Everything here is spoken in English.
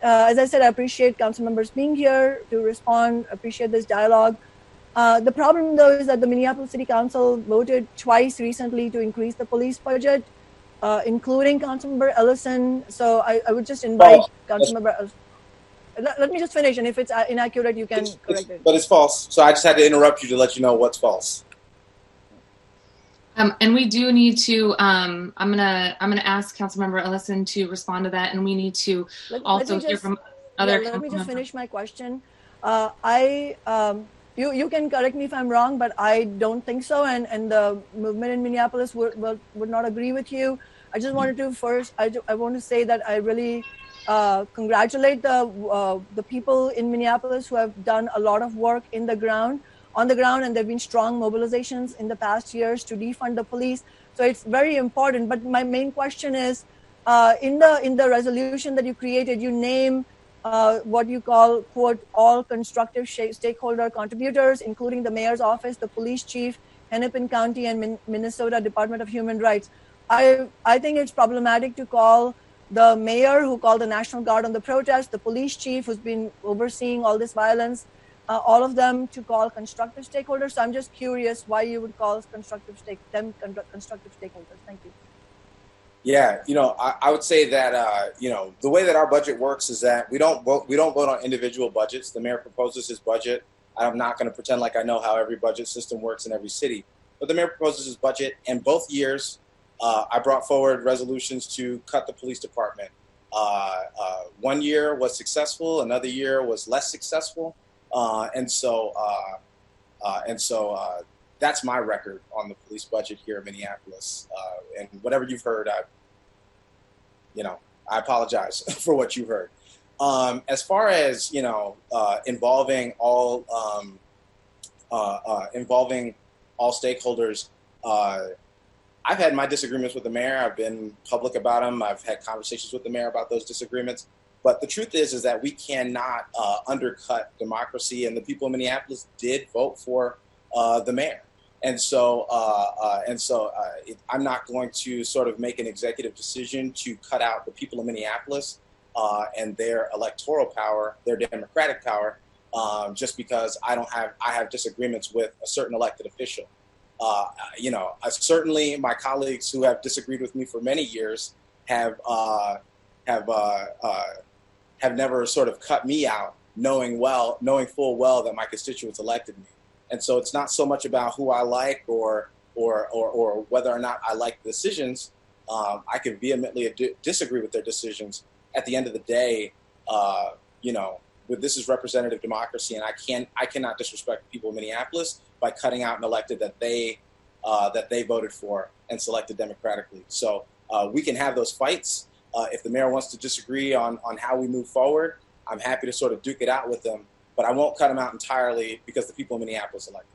as I said, I appreciate council members being here to respond, appreciate this dialogue. The problem, though, is that the Minneapolis City Council voted twice recently to increase the police budget, including Councilmember Ellison. So I would just invite Councilmember. Let me just finish, and if it's inaccurate, you can correct it. But it's false. So I just had to interrupt you to let you know what's false. And we do need to. I'm gonna ask Councilmember Ellison to respond to that, and we need to also hear from other. Let me just finish my question. You can correct me if I'm wrong, but I don't think so, and the movement in Minneapolis would not agree with you. I just wanted to I want to say that I really congratulate the people in Minneapolis who have done a lot of work on the ground, and there have been strong mobilizations in the past years to defund the police. So it's very important. But my main question is, in the resolution that you created, you name what you call, quote, all constructive stakeholder contributors, including the mayor's office, the police chief, Hennepin County, and Minnesota Department of Human Rights. I think it's problematic to call the mayor, who called the National Guard on the protest, the police chief, who's been overseeing all this violence, all of them to call constructive stakeholders. So I'm just curious why you would call constructive stakeholders. Thank you. Yeah, I would say that the way that our budget works is that we don't vote on individual budgets. The mayor proposes his budget. I'm not going to pretend like I know how every budget system works in every city, but the mayor proposes his budget, and both years I brought forward resolutions to cut the police department. One year was successful, another year was less successful, and so that's my record on the police budget here in Minneapolis. And whatever you've heard, I apologize for what you heard. As far as involving all stakeholders, I've had my disagreements with the mayor. I've been public about them. I've had conversations with the mayor about those disagreements. But the truth is that we cannot undercut democracy, and the people in Minneapolis did vote for the mayor. And so I'm not going to sort of make an executive decision to cut out the people of Minneapolis and their electoral power, their democratic power, just because I have disagreements with a certain elected official. Certainly my colleagues who have disagreed with me for many years have never sort of cut me out, knowing full well that my constituents elected me. And so it's not so much about who I like or whether or not I like the decisions. I can vehemently disagree with their decisions. At the end of the day, this is representative democracy, and I cannot disrespect the people of Minneapolis by cutting out an elected that they voted for and selected democratically. So we can have those fights. If the mayor wants to disagree on how we move forward, I'm happy to sort of duke it out with them. But I won't cut them out entirely because the people of Minneapolis elected.